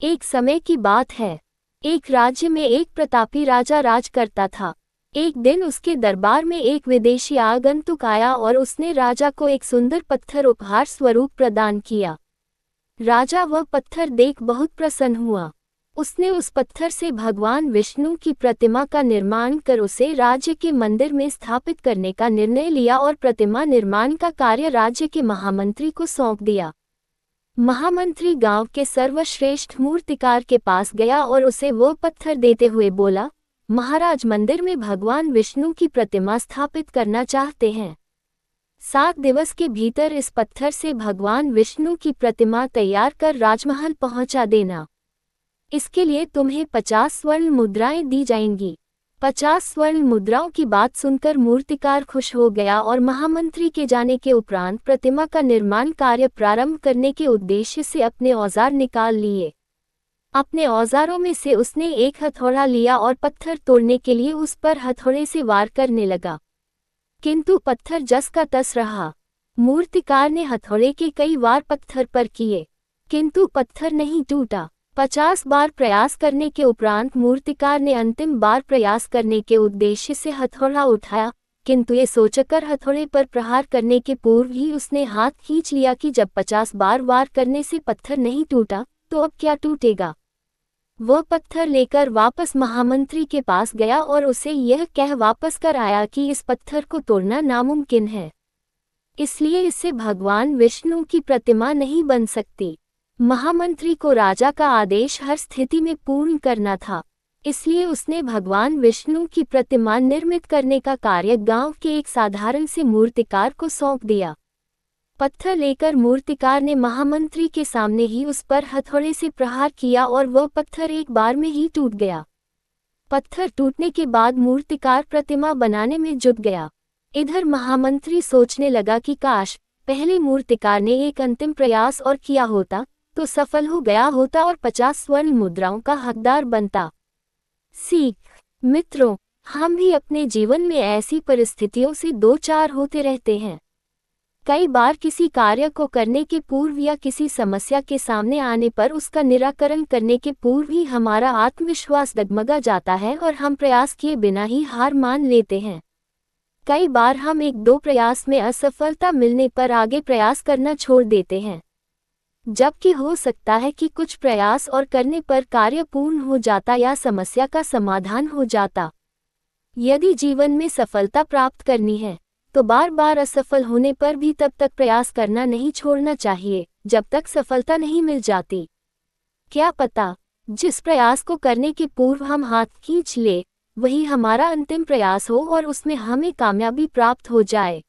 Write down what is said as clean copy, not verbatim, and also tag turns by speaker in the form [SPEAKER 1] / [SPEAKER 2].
[SPEAKER 1] एक समय की बात है। एक राज्य में एक प्रतापी राजा राज करता था। एक दिन उसके दरबार में एक विदेशी आगंतुक आया और उसने राजा को एक सुंदर पत्थर उपहार स्वरूप प्रदान किया। राजा वह पत्थर देख बहुत प्रसन्न हुआ। उसने उस पत्थर से भगवान विष्णु की प्रतिमा का निर्माण कर उसे राज्य के मंदिर में स्थापित करने का निर्णय लिया और प्रतिमा निर्माण का कार्य राज्य के महामंत्री को सौंप दिया। महामंत्री गांव के सर्वश्रेष्ठ मूर्तिकार के पास गया और उसे वो पत्थर देते हुए बोला, महाराज मंदिर में भगवान विष्णु की प्रतिमा स्थापित करना चाहते हैं। 7 दिवस के भीतर इस पत्थर से भगवान विष्णु की प्रतिमा तैयार कर राजमहल पहुंचा देना। इसके लिए तुम्हें 50 स्वर्ण मुद्राएं दी जाएंगी। 50 स्वर्ण मुद्राओं की बात सुनकर मूर्तिकार खुश हो गया और महामंत्री के जाने के उपरांत प्रतिमा का निर्माण कार्य प्रारंभ करने के उद्देश्य से अपने औजार निकाल लिए। अपने औजारों में से उसने एक हथौड़ा लिया और पत्थर तोड़ने के लिए उस पर हथौड़े से वार करने लगा, किंतु पत्थर जस का तस रहा। मूर्तिकार ने हथौड़े के कई वार पत्थर पर किए, किंतु पत्थर नहीं टूटा। 50 बार प्रयास करने के उपरांत मूर्तिकार ने अंतिम बार प्रयास करने के उद्देश्य से हथौड़ा उठाया, किंतु ये सोचकर हथौड़े पर प्रहार करने के पूर्व ही उसने हाथ खींच लिया कि जब 50 बार वार करने से पत्थर नहीं टूटा तो अब क्या टूटेगा। वह पत्थर लेकर वापस महामंत्री के पास गया और उसे यह कह वापस कर आया कि इस पत्थर को तोड़ना नामुमकिन है, इसलिए इससे भगवान विष्णु की प्रतिमा नहीं बन सकती। महामंत्री को राजा का आदेश हर स्थिति में पूर्ण करना था, इसलिए उसने भगवान विष्णु की प्रतिमा निर्मित करने का कार्य गांव के एक साधारण से मूर्तिकार को सौंप दिया। पत्थर लेकर मूर्तिकार ने महामंत्री के सामने ही उस पर हथौड़े से प्रहार किया और वह पत्थर एक बार में ही टूट गया। पत्थर टूटने के बाद मूर्तिकार प्रतिमा बनाने में जुट गया। इधर महामंत्री सोचने लगा कि काश पहले मूर्तिकार ने एक अंतिम प्रयास और किया होता तो सफल हो गया होता और 50 स्वर्ण मुद्राओं का हकदार बनता। सीख मित्रों, हम भी अपने जीवन में ऐसी परिस्थितियों से दो चार होते रहते हैं। कई बार किसी कार्य को करने के पूर्व या किसी समस्या के सामने आने पर उसका निराकरण करने के पूर्व ही हमारा आत्मविश्वास डगमगा जाता है और हम प्रयास किए बिना ही हार मान लेते हैं। कई बार हम 1-2 प्रयास में असफलता मिलने पर आगे प्रयास करना छोड़ देते हैं, जबकि हो सकता है कि कुछ प्रयास और करने पर कार्य पूर्ण हो जाता या समस्या का समाधान हो जाता। यदि जीवन में सफलता प्राप्त करनी है तो बार बार असफल होने पर भी तब तक प्रयास करना नहीं छोड़ना चाहिए जब तक सफलता नहीं मिल जाती। क्या पता जिस प्रयास को करने के पूर्व हम हाथ खींच ले वही हमारा अंतिम प्रयास हो और उसमें हमें कामयाबी प्राप्त हो जाए।